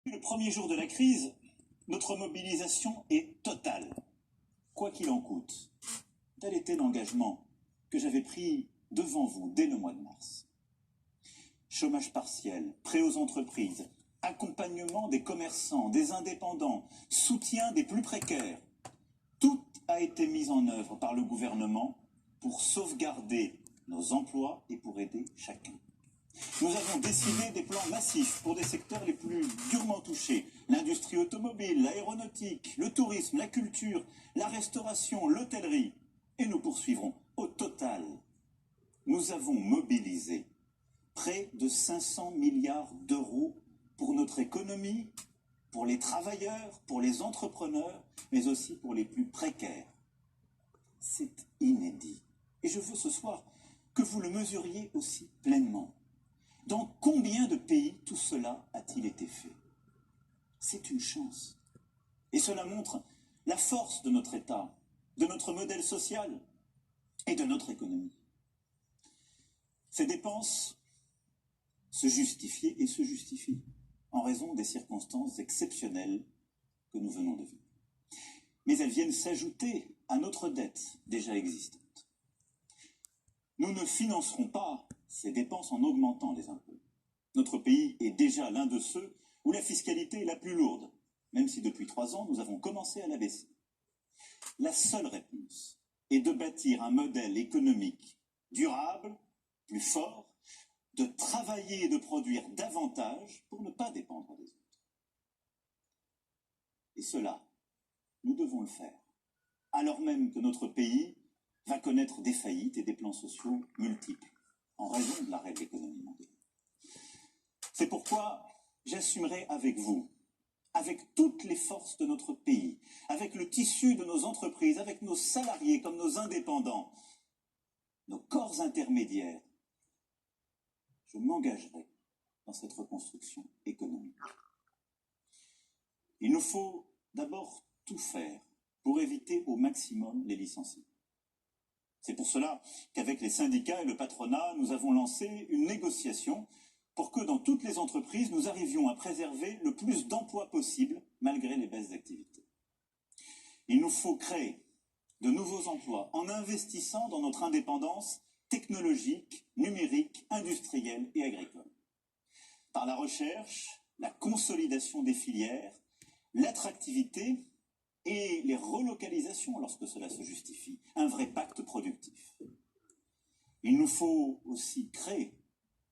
Le premier jour de la crise, notre mobilisation est totale, quoi qu'il en coûte. Tel était l'engagement que j'avais pris devant vous dès le mois de mars. Chômage partiel, prêt aux entreprises, accompagnement des commerçants, des indépendants, soutien des plus précaires. Tout a été mis en œuvre par le gouvernement pour sauvegarder nos emplois et pour aider chacun. Nous avons décidé des plans massifs pour des secteurs les plus durement touchés. L'industrie automobile, l'aéronautique, le tourisme, la culture, la restauration, l'hôtellerie. Et nous poursuivrons. Au total, nous avons mobilisé près de 500 milliards d'euros pour notre économie, pour les travailleurs, pour les entrepreneurs, mais aussi pour les plus précaires. C'est inédit. Et je veux ce soir que vous le mesuriez aussi pleinement. Dans combien de pays tout cela a-t-il été fait? C'est une chance. Et cela montre la force de notre État, de notre modèle social et de notre économie. Ces dépenses se justifiaient et se justifient en raison des circonstances exceptionnelles que nous venons de vivre. Mais elles viennent s'ajouter à notre dette déjà existante. Nous ne financerons pas ces dépenses en augmentant les impôts. Notre pays est déjà l'un de ceux où la fiscalité est la plus lourde, même si depuis 3 ans, nous avons commencé à la baisser. La seule réponse est de bâtir un modèle économique durable, plus fort, de travailler et de produire davantage pour ne pas dépendre des autres. Et cela, nous devons le faire, alors même que notre pays va connaître des faillites et des plans sociaux multiples, en raison de l'arrêt de l'économie mondiale. C'est pourquoi j'assumerai avec vous, avec toutes les forces de notre pays, avec le tissu de nos entreprises, avec nos salariés comme nos indépendants, nos corps intermédiaires, je m'engagerai dans cette reconstruction économique. Il nous faut d'abord tout faire pour éviter au maximum les licenciements. C'est pour cela qu'avec les syndicats et le patronat, nous avons lancé une négociation pour que dans toutes les entreprises, nous arrivions à préserver le plus d'emplois possible malgré les baisses d'activité. Il nous faut créer de nouveaux emplois en investissant dans notre indépendance technologique, numérique, industrielle et agricole. Par la recherche, la consolidation des filières, l'attractivité et les relocalisations lorsque cela se justifie, un vrai pacte productif. Il nous faut aussi créer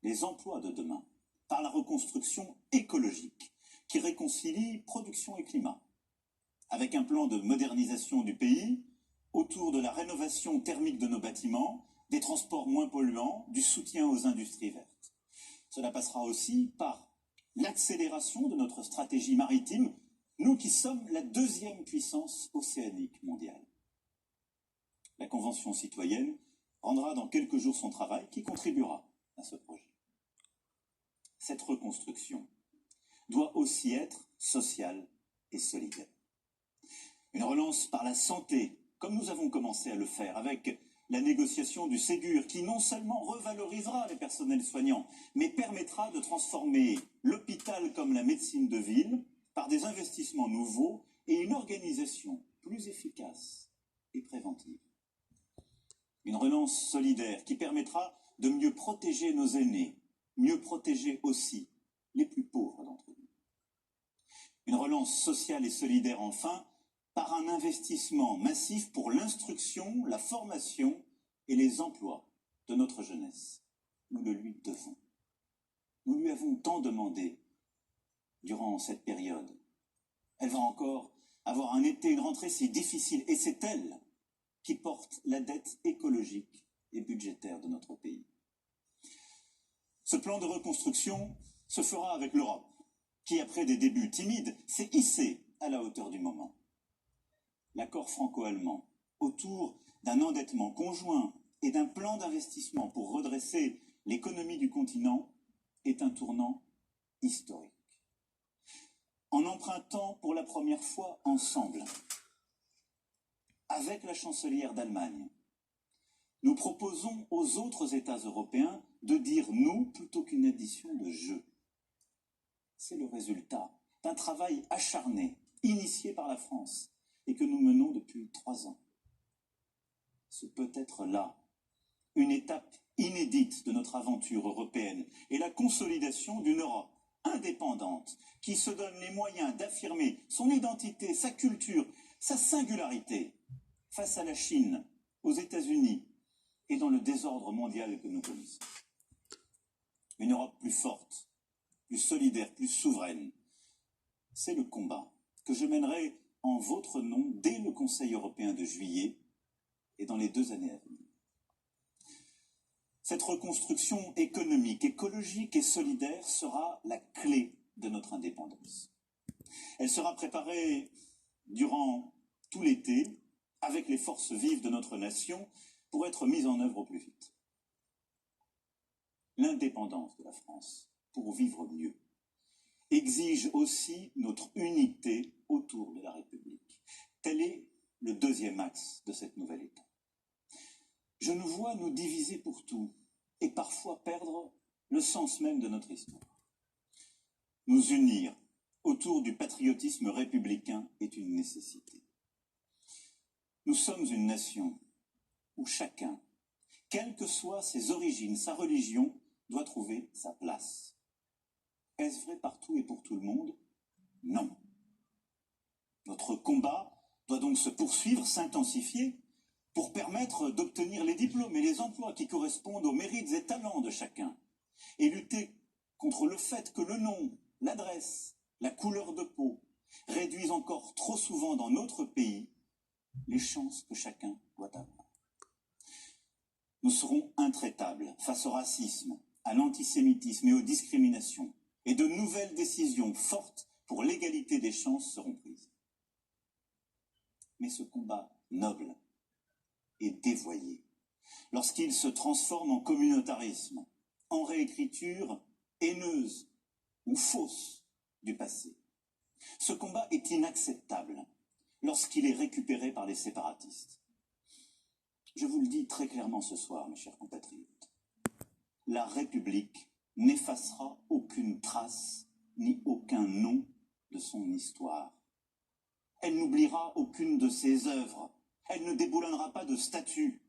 les emplois de demain par la reconstruction écologique qui réconcilie production et climat, avec un plan de modernisation du pays autour de la rénovation thermique de nos bâtiments, des transports moins polluants, du soutien aux industries vertes. Cela passera aussi par l'accélération de notre stratégie maritime, nous qui sommes la 2e puissance océanique mondiale. La Convention citoyenne rendra dans quelques jours son travail qui contribuera à ce projet. Cette reconstruction doit aussi être sociale et solidaire. Une relance par la santé, comme nous avons commencé à le faire avec la négociation du Ségur, qui non seulement revalorisera les personnels soignants, mais permettra de transformer l'hôpital comme la médecine de ville par des investissements nouveaux et une organisation plus efficace et préventive. Une relance solidaire qui permettra de mieux protéger nos aînés, mieux protéger aussi les plus pauvres d'entre nous. Une relance sociale et solidaire enfin, par un investissement massif pour l'instruction, la formation et les emplois de notre jeunesse. Nous le lui devons. Nous lui avons tant demandé durant cette période. Elle va encore avoir un été, une rentrée si difficile, et c'est elle qui porte la dette écologique et budgétaire de notre pays. Ce plan de reconstruction se fera avec l'Europe, qui, après des débuts timides, s'est hissée à la hauteur du moment. L'accord franco-allemand autour d'un endettement conjoint et d'un plan d'investissement pour redresser l'économie du continent est un tournant historique. En empruntant pour la première fois ensemble, avec la chancelière d'Allemagne, nous proposons aux autres États européens de dire « nous » plutôt qu'une addition de « je ». C'est le résultat d'un travail acharné, initié par la France, et que nous menons depuis 3 ans. Ce peut être là une étape inédite de notre aventure européenne et la consolidation d'une Europe indépendante qui se donne les moyens d'affirmer son identité, sa culture, sa singularité face à la Chine, aux États-Unis et dans le désordre mondial que nous connaissons. Une Europe plus forte, plus solidaire, plus souveraine. C'est le combat que je mènerai en votre nom dès le Conseil européen de juillet et dans les 2 années à venir. Cette reconstruction économique, écologique et solidaire sera la clé de notre indépendance. Elle sera préparée durant tout l'été avec les forces vives de notre nation pour être mise en œuvre au plus vite. L'indépendance de la France, pour vivre mieux, exige aussi notre unité autour de la République. Tel est le 2e axe de cette nouvelle étape. Je nous vois nous diviser pour tout et parfois perdre le sens même de notre histoire. Nous unir autour du patriotisme républicain est une nécessité. Nous sommes une nation où chacun, quelles que soient ses origines, sa religion, doit trouver sa place. Est-ce vrai partout et pour tout le monde? Non. Notre combat doit donc se poursuivre, s'intensifier, pour permettre d'obtenir les diplômes et les emplois qui correspondent aux mérites et talents de chacun, et lutter contre le fait que le nom, l'adresse, la couleur de peau réduisent encore trop souvent dans notre pays les chances que chacun doit avoir. Nous serons intraitables face au racisme, à l'antisémitisme et aux discriminations, et de nouvelles décisions fortes pour l'égalité des chances seront prises. Mais ce combat noble est dévoyé lorsqu'il se transforme en communautarisme, en réécriture haineuse ou fausse du passé. Ce combat est inacceptable lorsqu'il est récupéré par les séparatistes. Je vous le dis très clairement ce soir, mes chers compatriotes, la République n'effacera aucune trace ni aucun nom de son histoire. Elle n'oubliera aucune de ses œuvres. Elle ne déboulonnera pas de statues.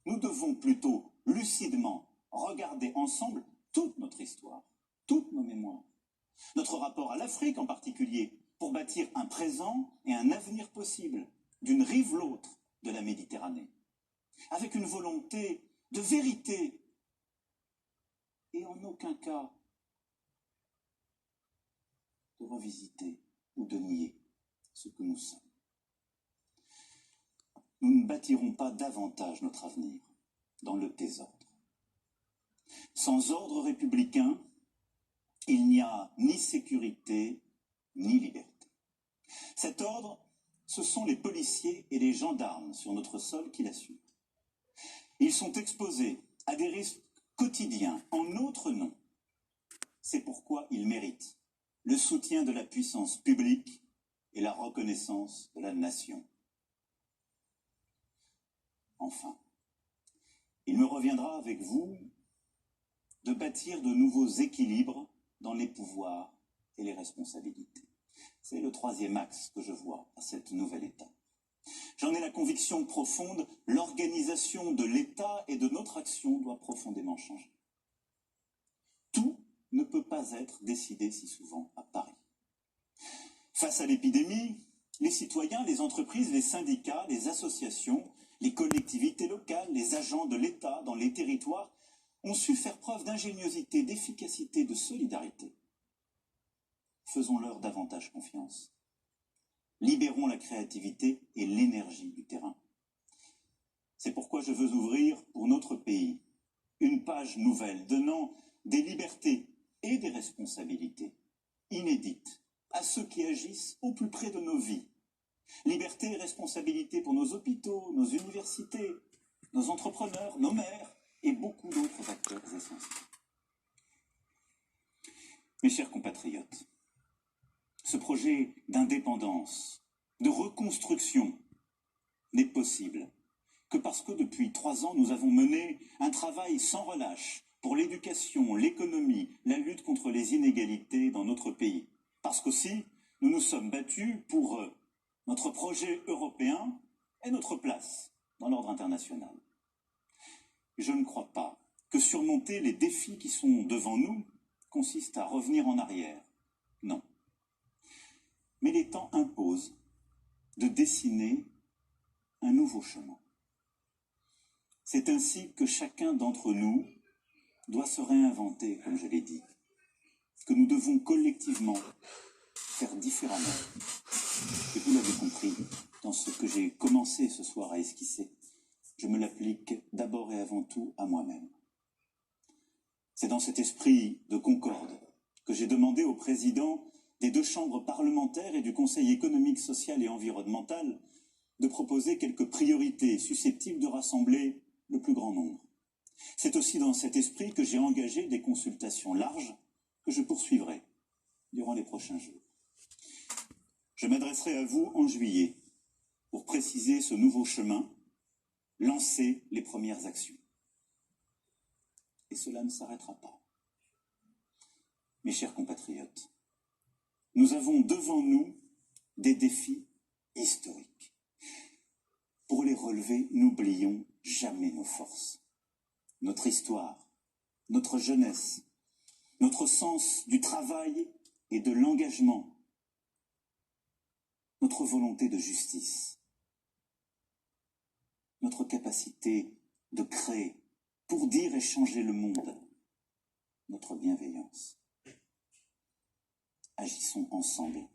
Nous devons plutôt, lucidement, regarder ensemble toute notre histoire, toutes nos mémoires, notre rapport à l'Afrique en particulier, pour bâtir un présent et un avenir possible, d'une rive l'autre de la Méditerranée, avec une volonté de vérité et en aucun cas de revisiter ou de nier ce que nous sommes. Nous ne bâtirons pas davantage notre avenir dans le désordre. Sans ordre républicain, il n'y a ni sécurité ni liberté. Cet ordre, ce sont les policiers et les gendarmes sur notre sol qui l'assurent. Ils sont exposés à des risques quotidiens en notre nom. C'est pourquoi ils méritent le soutien de la puissance publique et la reconnaissance de la nation. Enfin, il me reviendra avec vous de bâtir de nouveaux équilibres dans les pouvoirs et les responsabilités. C'est le 3e axe que je vois à cette nouvelle étape. J'en ai la conviction profonde, l'organisation de l'État et de notre action doit profondément changer. Tout ne peut pas être décidé si souvent à Paris. Face à l'épidémie, les citoyens, les entreprises, les syndicats, les associations, les collectivités locales, les agents de l'État dans les territoires ont su faire preuve d'ingéniosité, d'efficacité, de solidarité. Faisons-leur davantage confiance. Libérons la créativité et l'énergie du terrain. C'est pourquoi je veux ouvrir pour notre pays une page nouvelle donnant des libertés et des responsabilités inédites à ceux qui agissent au plus près de nos vies. Liberté et responsabilité pour nos hôpitaux, nos universités, nos entrepreneurs, nos maires et beaucoup d'autres acteurs essentiels. Mes chers compatriotes, ce projet d'indépendance, de reconstruction n'est possible que parce que depuis 3 ans, nous avons mené un travail sans relâche pour l'éducation, l'économie, la lutte contre les inégalités dans notre pays. Parce qu'aussi, nous nous sommes battus pour notre projet européen et notre place dans l'ordre international. Je ne crois pas que surmonter les défis qui sont devant nous consiste à revenir en arrière. Non. Mais les temps imposent de dessiner un nouveau chemin. C'est ainsi que chacun d'entre nous doit se réinventer, comme je l'ai dit, que nous devons collectivement faire différemment. Et vous l'avez compris dans ce que j'ai commencé ce soir à esquisser. Je me l'applique d'abord et avant tout à moi-même. C'est dans cet esprit de concorde que j'ai demandé au président des 2 chambres parlementaires et du Conseil économique, social et environnemental de proposer quelques priorités susceptibles de rassembler le plus grand nombre. C'est aussi dans cet esprit que j'ai engagé des consultations larges que je poursuivrai durant les prochains jours. Je m'adresserai à vous en juillet pour préciser ce nouveau chemin, lancer les premières actions. Et cela ne s'arrêtera pas. Mes chers compatriotes, nous avons devant nous des défis historiques. Pour les relever, n'oublions jamais nos forces, notre histoire, notre jeunesse, notre sens du travail et de l'engagement, notre volonté de justice, notre capacité de créer pour dire et changer le monde, notre bienveillance. Agissons ensemble,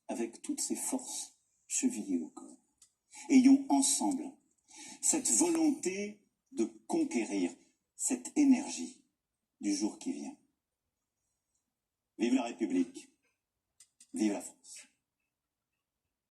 avec toutes ces forces chevillées au corps. Ayons ensemble cette volonté de conquérir, cette énergie du jour qui vient. Vive la République, vive la France.